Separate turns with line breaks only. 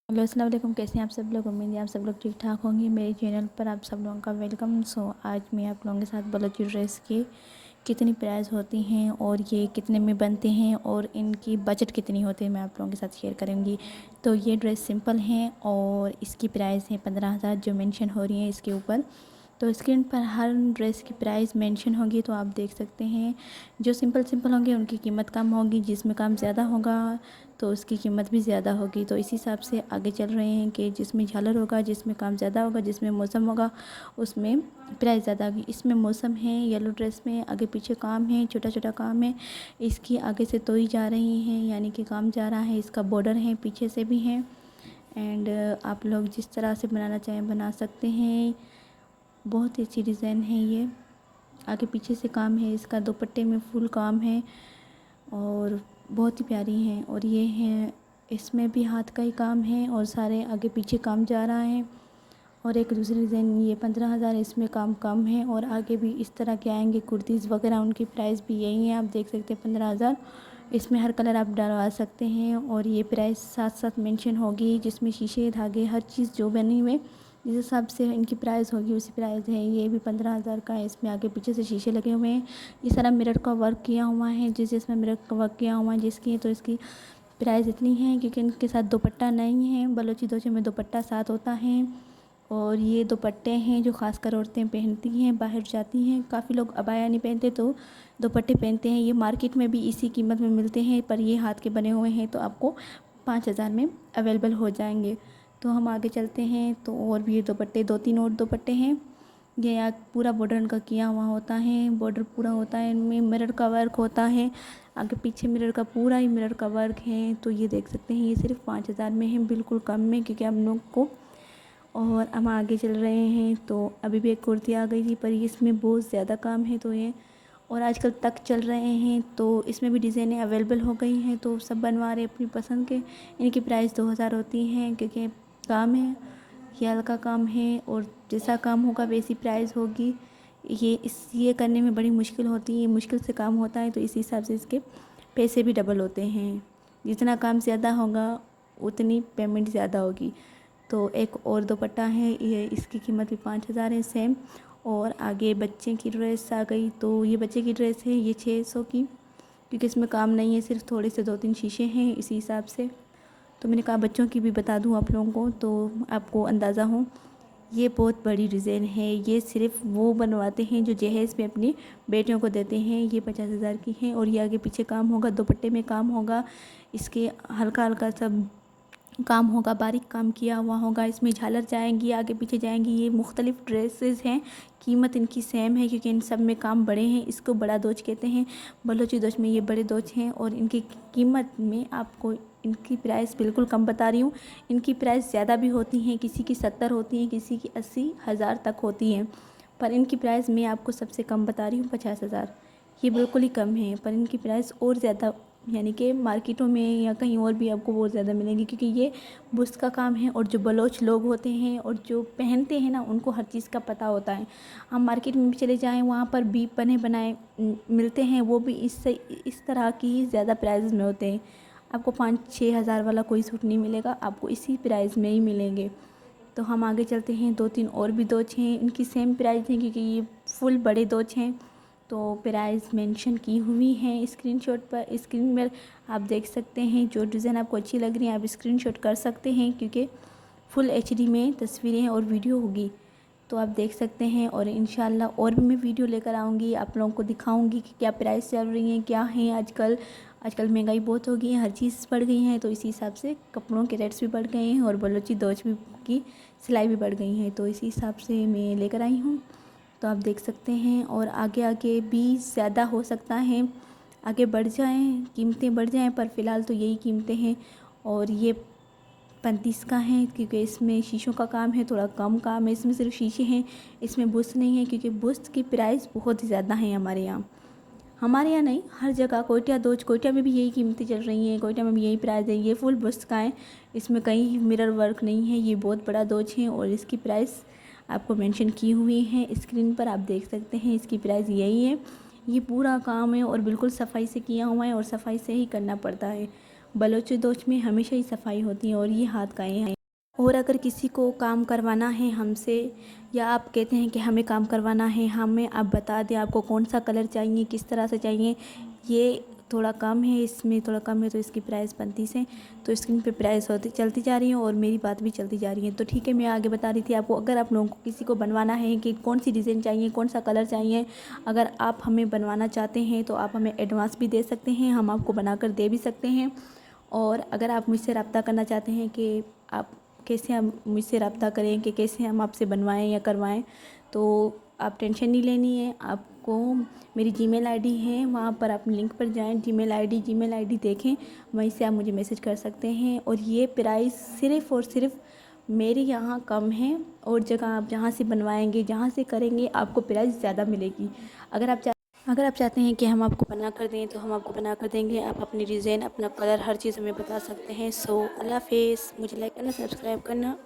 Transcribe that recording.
Hello अस्सलाम वालेकुम। कैसे हैं आप सब लोग? उम्मीद है आप सब लोग ठीक ठाक होंगे। मेरे चैनल पर आप सब लोगों का वेलकम। आज मैं आप लोगों के साथ बलोची ड्रेस की कितनी प्राइस होती हैं और ये कितने में बनते हैं और इनकी बजट कितनी होती है मैं आप लोगों के साथ शेयर करूँगी। तो ये ड्रेस सिंपल हैं और इसकी प्राइस है 15,000 जो मेंशन हो रही है इसके ऊपर। तो स्क्रीन पर हर ड्रेस की प्राइस मेंशन होगी, तो आप देख सकते हैं। जो सिंपल होंगे उनकी कीमत कम होगी, जिसमें काम ज़्यादा होगा तो उसकी कीमत भी ज़्यादा होगी। तो इस हिसाब से आगे चल रहे हैं कि जिसमें झालर होगा, जिसमें काम ज़्यादा होगा, जिसमें मौसम होगा उसमें प्राइस ज़्यादा होगी। इसमें मौसम है, येलो ड्रेस में आगे पीछे काम है, छोटा छोटा काम है। इसकी आगे से तोई जा रही हैं, यानी कि काम जा रहा है। इसका बॉर्डर है, पीछे से भी है। एंड आप लोग जिस तरह से बनाना चाहें बना सकते हैं। बहुत ही अच्छी डिज़ाइन है ये। आगे पीछे से काम है, इसका दुपट्टे में फुल काम है और बहुत ही प्यारी है। और ये है, इसमें भी हाथ का ही काम है और सारे आगे पीछे काम जा रहा है। और एक दूसरी डिज़ाइन ये 15,000, इसमें काम कम है और आगे भी इस तरह के आएंगे कुर्तीज़ वगैरह, उनकी प्राइस भी यही है। आप देख सकते हैं 15,000। इसमें हर कलर आप डलवा सकते हैं और ये प्राइस साथ साथ मेंशन होगी, जिसमें शीशे धागे हर चीज़ जो बनी हुई जिस हिसाब से इनकी प्राइस होगी उसी प्राइस है। ये भी 15,000 का है। इसमें आगे पीछे से शीशे लगे हुए हैं। ये सारा मिरर का वर्क किया हुआ है, जिसमें मिरर का वर्क किया हुआ है जिसकी, तो इसकी प्राइस इतनी है क्योंकि इनके साथ दुपट्टा नहीं है। बलोची दोचे में दुपट्टा साथ होता है। और ये दुपट्टे हैं जो ख़ासकर औरतें पहनती हैं, बाहर जाती हैं। काफ़ी लोग अबाया नहीं पहनते तो दुपट्टे पहनते हैं। ये मार्केट में भी इसी कीमत में मिलते हैं, पर ये हाथ के बने हुए हैं तो आपको 5,000 में अवेलेबल हो जाएंगे। तो हम आगे चलते हैं। तो और भी ये दुपट्टे, 2-3 और दुपट्टे हैं। ये यहाँ पूरा बॉर्डर इनका किया हुआ होता है, बॉर्डर पूरा होता है, इनमें मिरर का वर्क होता है। आगे पीछे मिरर का पूरा ही मिरर का वर्क है। तो ये देख सकते हैं, ये सिर्फ 5,000 में है, बिल्कुल कम में, क्योंकि हम लोग को। और हम आगे चल रहे हैं। तो अभी भी एक कुर्ती आ गई थी, पर इसमें बहुत ज़्यादा काम है तो ये, और आजकल तक चल रहे हैं तो इसमें भी डिज़ाइनें अवेलेबल हो गई हैं, तो सब बनवा रहे अपनी पसंद के। इनकी प्राइस 2,000 होती हैं क्योंकि काम है, ये हल्का काम है और जैसा काम होगा वैसी प्राइस होगी। ये करने में बड़ी मुश्किल होती है, ये मुश्किल से काम होता है, तो इस हिसाब से इसके पैसे भी डबल होते हैं। जितना काम ज़्यादा होगा उतनी पेमेंट ज़्यादा होगी। तो एक और दुपट्टा है, ये इसकी कीमत भी 5,000 है सेम। और आगे बच्चे की ड्रेस आ गई। तो ये बच्चे की ड्रेस है, ये 600 की, क्योंकि इसमें काम नहीं है, सिर्फ थोड़े से 2-3 शीशे हैं इसी हिसाब से। तो मैंने कहा बच्चों की भी बता दूं आप लोगों को, तो आपको अंदाज़ा हो। ये बहुत बड़ी डिज़ाइन है, ये सिर्फ वो बनवाते हैं जो जहेज़ में अपनी बेटियों को देते हैं। ये 50,000 की है और ये आगे पीछे काम होगा, दुपट्टे में काम होगा, इसके हल्का हल्का सब काम होगा, बारीक काम किया हुआ होगा। इसमें झालर जाएंगी, आगे पीछे जाएंगी। ये मुख्तलिफ़ ड्रेसेस हैं, कीमत इनकी सेम है क्योंकि इन सब में काम बड़े हैं। इसको बड़ा दोच कहते हैं, बलोची दोच में ये बड़े दोच हैं। और इनकी कीमत में आपको इनकी प्राइस बिल्कुल कम बता रही हूँ। इनकी प्राइस ज़्यादा भी होती हैं, किसी की 70 होती हैं, किसी की 80,000 तक होती हैं, पर इनकी प्राइस मैं आपको सबसे कम बता रही हूँ 50,000। ये बिल्कुल ही कम है, पर इनकी प्राइस और ज़्यादा, यानी कि मार्केटों में या कहीं और भी आपको बहुत ज़्यादा मिलेंगी, क्योंकि ये बुस्त का काम है। और जो बलोच लोग होते हैं और जो पहनते हैं ना, उनको हर चीज़ का पता होता है। हम मार्केट में भी चले जाएं, वहाँ पर भी बने बनाए मिलते हैं, वो भी इस तरह की ज़्यादा प्राइस में होते हैं। आपको 5-6 हज़ार वाला कोई सूट नहीं मिलेगा, आपको इसी प्राइस में ही मिलेंगे। तो हम आगे चलते हैं। 2-3 और भी दोच हैं, इनकी सेम प्राइस है क्योंकि ये फुल बड़े दोच हैं। तो प्राइस मेंशन की हुई है स्क्रीनशॉट पर, स्क्रीन में आप देख सकते हैं। जो डिज़ाइन आपको अच्छी लग रही है आप स्क्रीनशॉट कर सकते हैं, क्योंकि फुल एचडी में तस्वीरें और वीडियो होगी, तो आप देख सकते हैं। और इंशाल्लाह और भी मैं वीडियो लेकर आऊँगी, आप लोगों को दिखाऊँगी कि क्या प्राइस चल रही है, क्या है। आजकल महंगाई बहुत हो गई है, हर चीज़ बढ़ गई है, तो इसी हिसाब से कपड़ों के रेट्स भी बढ़ गए हैं और बलोची दोच भी की सिलाई भी बढ़ गई है, तो इसी हिसाब से मैं लेकर आई हूँ। तो आप देख सकते हैं। और आगे आगे भी ज़्यादा हो सकता है, आगे बढ़ जाएं, कीमतें बढ़ जाएं, पर फ़िलहाल तो यही कीमतें हैं। और ये 35 का है क्योंकि इसमें शीशों का काम है, थोड़ा कम काम है, इसमें सिर्फ शीशे हैं, इसमें बुस्त नहीं है, क्योंकि बुस्त की प्राइस बहुत ही ज़्यादा है हमारे यहाँ नहीं, हर जगह। कोयटा में भी यही कीमतें चल रही हैं, कोयटा में भी यही प्राइस है। ये फुल बुस्त का है, इसमें कहीं मिरर वर्क नहीं है, ये बहुत बड़ा दोच है और इसकी प्राइस आपको मेंशन की हुई है स्क्रीन पर, आप देख सकते हैं। इसकी प्राइस यही है। ये पूरा काम है और बिल्कुल सफाई से किया हुआ है और सफाई से ही करना पड़ता है। बलोची दोच में हमेशा ही सफाई होती है और ये हाथ का है। और अगर किसी को काम करवाना है हमसे, या आप कहते हैं कि हमें काम करवाना है, हमें आप बता दें आपको कौन सा कलर चाहिए, किस तरह से चाहिए, ये थोड़ा कम है, इसमें थोड़ा कम है, तो इसकी प्राइस 35 है। तो स्क्रीन पे प्राइस होती चलती जा रही है और मेरी बात भी चलती जा रही है। तो ठीक है, मैं आगे बता रही थी आपको, अगर आप लोगों को किसी को बनवाना है कि कौन सी डिज़ाइन चाहिए, कौन सा कलर चाहिए, अगर आप हमें बनवाना चाहते हैं तो आप हमें एडवांस भी दे सकते हैं, हम आपको बनाकर दे भी सकते हैं। और अगर आप मुझसे रब्ता करना चाहते हैं कि आप कैसे हम मुझसे रब्ता करें, कि कैसे हम आपसे बनवाएं या करवाएं, तो आप टेंशन नहीं लेनी है। आपको मेरी जीमेल आईडी है, वहाँ पर आप लिंक पर जाएं, जीमेल आईडी देखें, वहीं से आप मुझे मैसेज कर सकते हैं। और ये प्राइस सिर्फ़ और सिर्फ मेरे यहाँ कम है, और जगह आप जहाँ से बनवाएंगे, जहाँ से करेंगे, आपको प्राइस ज़्यादा मिलेगी। अगर आप चाहते हैं कि हम आपको बना कर दें तो हम आपको बना कर देंगे। आप अपनी डिज़ाइन, अपना कलर, हर चीज़ हमें बता सकते हैं। सो अल्लाह हाफ़िज़। मुझे लाइक करना, सब्सक्राइब करना।